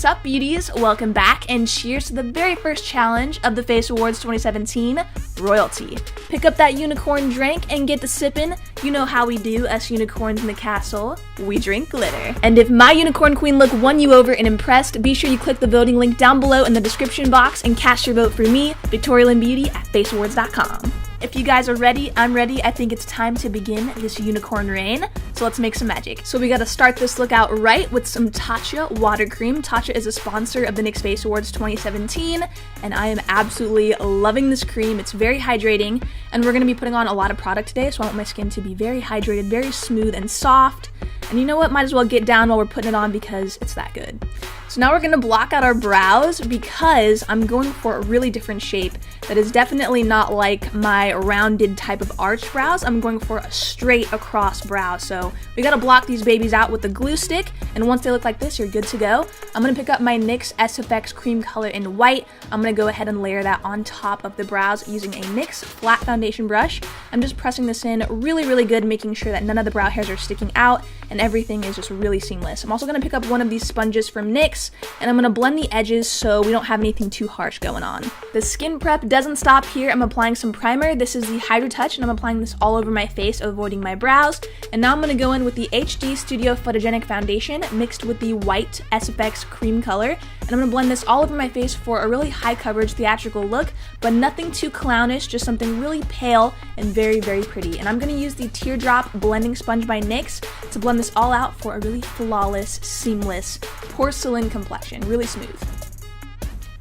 What's up, beauties? Welcome back, and cheers to the very first challenge of the Face Awards 2017, Royalty. Pick up that unicorn drink and get to sippin'. You know how we do, us unicorns in the castle. We drink glitter. And if my unicorn queen look won you over and impressed, be sure you click the voting link down below in the description box and cast your vote for me, Victorialynbeauty at faceawards.com. If you guys are ready, I'm ready. I think it's time to begin this unicorn reign. So let's make some magic. So we gotta start this look out right with some Tatcha water cream. Tatcha is a sponsor of the NYX Face Awards 2017, and I am absolutely loving this cream. It's very hydrating, and we're gonna be putting on a lot of product today, so I want my skin to be very hydrated, very smooth and soft. And you know what? Might as well get down while we're putting it on because it's that good. So now we're gonna block out our brows because I'm going for a really different shape that is definitely not like my rounded type of arched brows. I'm going for a straight across brow. So we gotta block these babies out with the glue stick, and once they look like this, you're good to go. I'm gonna pick up my NYX SFX cream color in white. I'm gonna go ahead and layer that on top of the brows using a NYX flat foundation brush. I'm just pressing this in really good, making sure that none of the brow hairs are sticking out and everything is just really seamless. I'm also gonna pick up one of these sponges from NYX, and I'm gonna blend the edges so we don't have anything too harsh going on. The skin prep doesn't stop here. I'm applying some primer. This is the Hydro Touch, and I'm applying this all over my face, avoiding my brows. And now I'm gonna go in with the HD Studio Photogenic Foundation mixed with the white SFX cream color, and I'm gonna blend this all over my face for a really high coverage theatrical look, but nothing too clownish, just something really pale and very pretty. And I'm gonna use the Teardrop Blending Sponge by NYX to blend this all out for a really flawless, seamless, porcelain complexion, really smooth.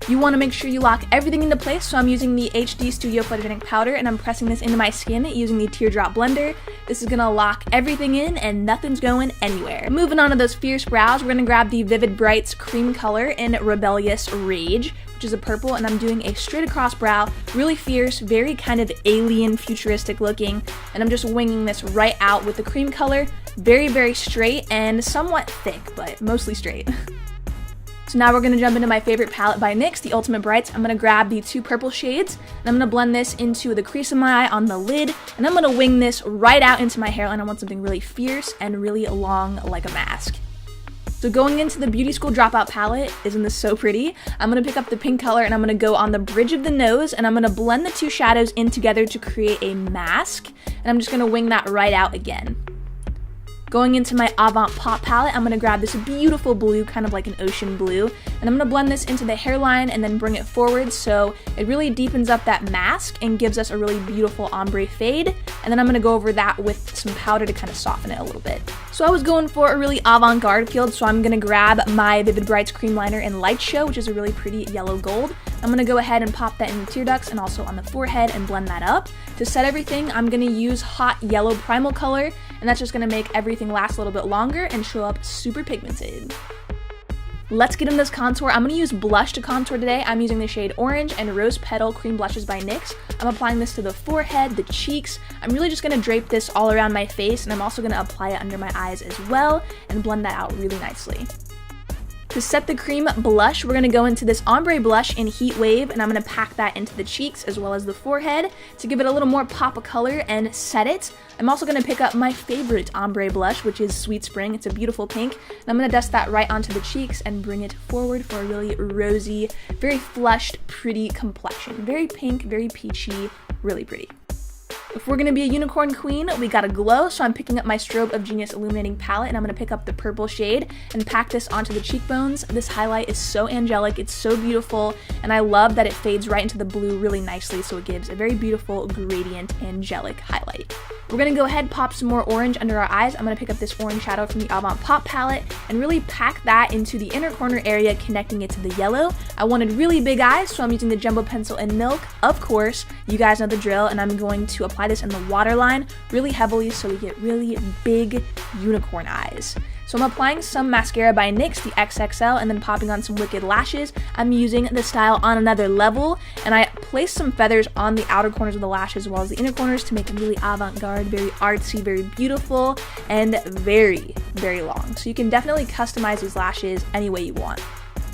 You want to make sure you lock everything into place, so I'm using the HD Studio Photogenic Powder and I'm pressing this into my skin using the Teardrop Blender. This is going to lock everything in and nothing's going anywhere. Moving on to those fierce brows, we're going to grab the Vivid Brights cream color in Rebellious Rage, which is a purple, and I'm doing a straight across brow, really fierce, very kind of alien futuristic looking, and I'm just winging this right out with the cream color, very straight and somewhat thick, but mostly straight. So now we're going to jump into my favorite palette by NYX, the Ultimate Brights. I'm going to grab the two purple shades, and I'm going to blend this into the crease of my eye on the lid, and I'm going to wing this right out into my hairline. I want something really fierce and really long like a mask. So going into the Beauty School Dropout palette, isn't this so pretty? I'm going to pick up the pink color and I'm going to go on the bridge of the nose, and I'm going to blend the two shadows in together to create a mask, and I'm just going to wing that right out again. Going into my Avant Pop palette, I'm going to grab this beautiful blue, kind of like an ocean blue, and I'm going to blend this into the hairline and then bring it forward so it really deepens up that mask and gives us a really beautiful ombre fade, and then I'm going to go over that with some powder to kind of soften it a little bit. So I was going for a really avant-garde feel, so I'm going to grab my Vivid Brights cream liner in Light Show, which is a really pretty yellow gold. I'm going to go ahead and pop that in the tear ducts and also on the forehead and blend that up. To set everything, I'm going to use Hot Yellow Primal color, and that's just going to make everything last a little bit longer and show up super pigmented. Let's get in this contour. I'm going to use blush to contour today. I'm using the shade Orange and Rose Petal Cream Blushes by NYX. I'm applying this to the forehead, the cheeks. I'm really just going to drape this all around my face, and I'm also going to apply it under my eyes as well and blend that out really nicely. To set the cream blush, we're going to go into this ombre blush in Heat Wave, and I'm going to pack that into the cheeks as well as the forehead to give it a little more pop of color and set it. I'm also going to pick up my favorite ombre blush, which is Sweet Spring. It's a beautiful pink, and I'm going to dust that right onto the cheeks and bring it forward for a really rosy, very flushed, pretty complexion. Very pink, very peachy, really pretty. If we're going to be a unicorn queen, we gotta glow, so I'm picking up my Strobe of Genius Illuminating Palette, and I'm going to pick up the purple shade and pack this onto the cheekbones. This highlight is so angelic, it's so beautiful, and I love that it fades right into the blue really nicely, so it gives a very beautiful gradient angelic highlight. We're going to go ahead and pop some more orange under our eyes. I'm going to pick up this orange shadow from the Avant Pop palette and really pack that into the inner corner area, connecting it to the yellow. I wanted really big eyes, so I'm using the Jumbo Pencil in Milk. Of course, you guys know the drill, and I'm going to apply this in the waterline really heavily so we get really big unicorn eyes. So I'm applying some mascara by NYX, the XXL, and then popping on some Wicked lashes. I'm using the style On Another Level, and I placed some feathers on the outer corners of the lashes as well as the inner corners to make them really avant-garde, very artsy, very beautiful, and very long. So you can definitely customize these lashes any way you want.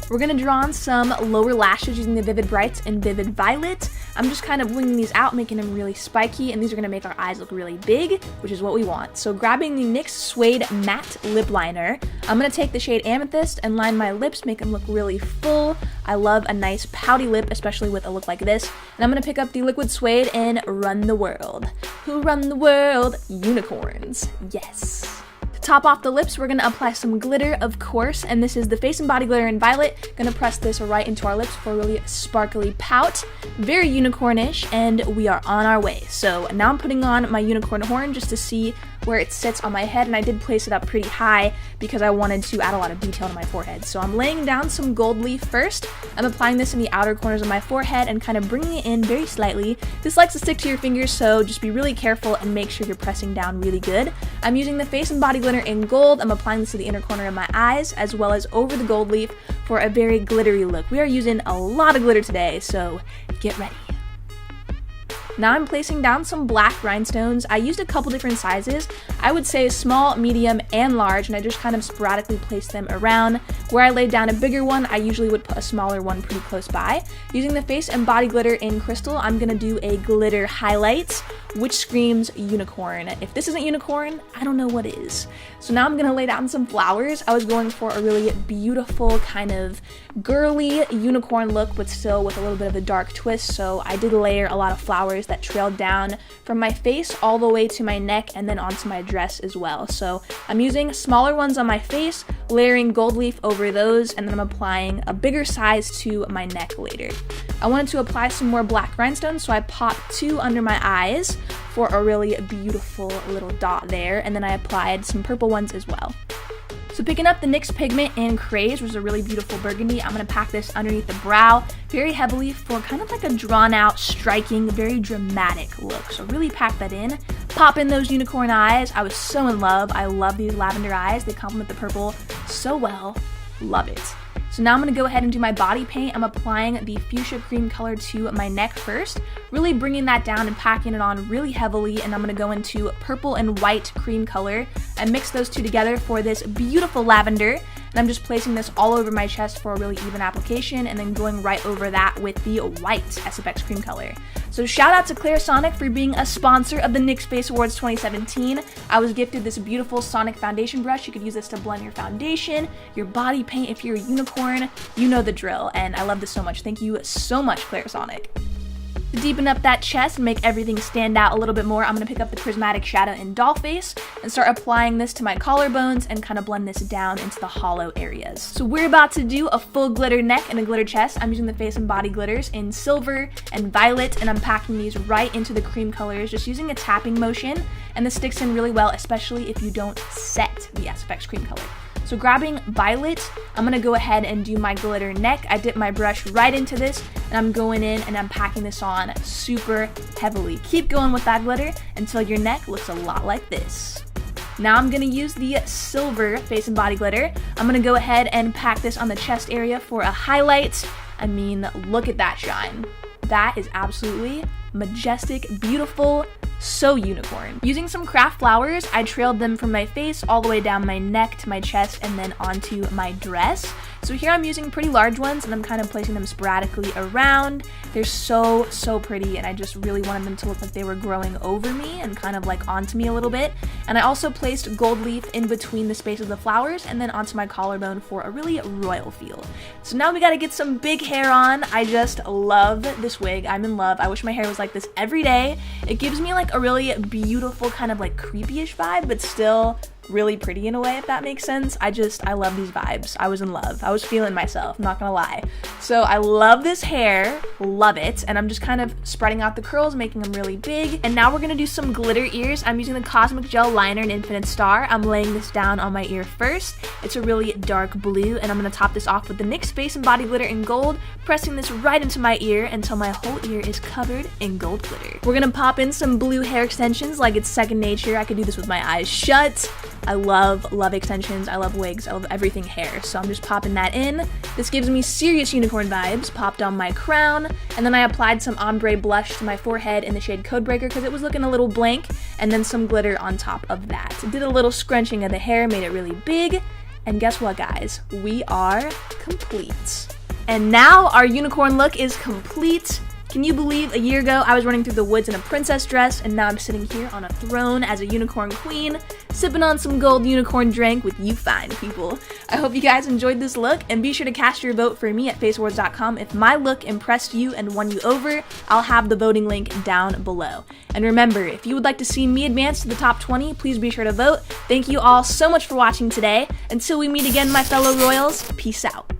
We're gonna draw on some lower lashes using the Vivid Brights and Vivid Violet. I'm just kind of winging these out, making them really spiky, and these are gonna make our eyes look really big, which is what we want. So grabbing the NYX Suede Matte Lip Liner, I'm gonna take the shade Amethyst and line my lips, make them look really full. I love a nice pouty lip, especially with a look like this. And I'm gonna pick up the Liquid Suede and Run the World. Who run the world? Unicorns. Yes. To top off the lips, we're gonna apply some glitter, of course, and this is the Face and Body Glitter in Violet. Gonna press this right into our lips for a really sparkly pout. Very unicornish, and we are on our way. So now I'm putting on my unicorn horn just to see where it sits on my head, and I did place it up pretty high because I wanted to add a lot of detail to my forehead. So I'm laying down some gold leaf first. I'm applying this in the outer corners of my forehead and kind of bringing it in very slightly. This likes to stick to your fingers, so just be really careful and make sure you're pressing down really good. I'm using the Face and Body Glitter in gold. I'm applying this to the inner corner of my eyes as well as over the gold leaf for a very glittery look. We are using a lot of glitter today, so get ready. Now I'm placing down some black rhinestones. I used a couple different sizes. I would say small, medium, and large, and I just kind of sporadically placed them around. Where I laid down a bigger one, I usually would put a smaller one pretty close by. Using the Face and Body Glitter in Crystal, I'm gonna do a glitter highlight, which screams unicorn. If this isn't unicorn, I don't know what is. So now I'm gonna lay down some flowers. I was going for a really beautiful kind of girly unicorn look, but still with a little bit of a dark twist. So I did layer a lot of flowers that trailed down from my face all the way to my neck and then onto my dress as well. So I'm using smaller ones on my face, layering gold leaf over those, and then I'm applying a bigger size to my neck later. I wanted to apply some more black rhinestones, so I popped 2 under my eyes for a really beautiful little dot there, and then I applied some purple ones as well. So picking up the NYX Pigment in Craze, which is a really beautiful burgundy, I'm going to pack this underneath the brow very heavily for kind of like a drawn out, striking, very dramatic look. So really pack that in. Pop in those unicorn eyes. I was so in love. I love these lavender eyes. They complement the purple so well. Love it. So now I'm going to go ahead and do my body paint. I'm applying the fuchsia cream color to my neck first, really bringing that down and packing it on really heavily, and I'm going to go into purple and white cream color and mix those two together for this beautiful lavender. And I'm just placing this all over my chest for a really even application, and then going right over that with the white SFX cream color. So shout out to Clairsonic for being a sponsor of the NYX Face Awards 2017. I was gifted this beautiful Sonic foundation brush. You could use this to blend your foundation, your body paint. If you're a unicorn, you know the drill, and I love this so much. Thank you so much, Clairsonic. To deepen up that chest and make everything stand out a little bit more, I'm going to pick up the Prismatic Shadow in Dollface and start applying this to my collarbones and kind of blend this down into the hollow areas. So we're about to do a full glitter neck and a glitter chest. I'm using the Face and Body glitters in Silver and Violet, and I'm packing these right into the cream colors, just using a tapping motion, and this sticks in really well, especially if you don't set the SFX cream color. So grabbing Violet, I'm going to go ahead and do my glitter neck. I dip my brush right into this, and I'm going in and I'm packing this on super heavily. Keep going with that glitter until your neck looks a lot like this. Now I'm going to use the Silver Face and Body glitter. I'm going to go ahead and pack this on the chest area for a highlight. I mean, look at that shine. That is absolutely majestic, beautiful, so unicorn. Using some craft flowers, I trailed them from my face all the way down my neck to my chest and then onto my dress. So here I'm using pretty large ones, and I'm kind of placing them sporadically around. They're so pretty, and I just really wanted them to look like they were growing over me and kind of like onto me a little bit. And I also placed gold leaf in between the space of the flowers and then onto my collarbone for a really royal feel. So now we gotta get some big hair on. I just love this wig. I'm in love. I wish my hair was like this every day. It gives me like a really beautiful kind of like creepy-ish vibe, but still really pretty in a way, if that makes sense. I love these vibes. I was in love. I was feeling myself, not gonna lie. So I love this hair, love it, and I'm just kind of spreading out the curls, making them really big. And now we're gonna do some glitter ears. I'm using the Cosmic Gel Liner in Infinite Star. I'm laying this down on my ear first. It's a really dark blue, and I'm gonna top this off with the NYX Face and Body glitter in gold, pressing this right into my ear until my whole ear is covered in gold glitter. We're gonna pop in some blue hair extensions like it's second nature. I could do this with my eyes shut. I love extensions, I love wigs, I love everything hair, so I'm just popping that in. This gives me serious unicorn vibes. Popped on my crown, and then I applied some ombre blush to my forehead in the shade Codebreaker because it was looking a little blank, and then some glitter on top of that. Did a little scrunching of the hair, made it really big, And guess what, guys? We are complete. And now our unicorn look is complete. Can you believe a year ago I was running through the woods in a princess dress, and now I'm sitting here on a throne as a unicorn queen, sipping on some gold unicorn drink with you fine people. I hope you guys enjoyed this look, and be sure to cast your vote for me at faceawards.com. If my look impressed you and won you over, I'll have the voting link down below. And remember, if you would like to see me advance to the top 20, please be sure to vote. Thank you all so much for watching today. Until we meet again, my fellow royals, peace out.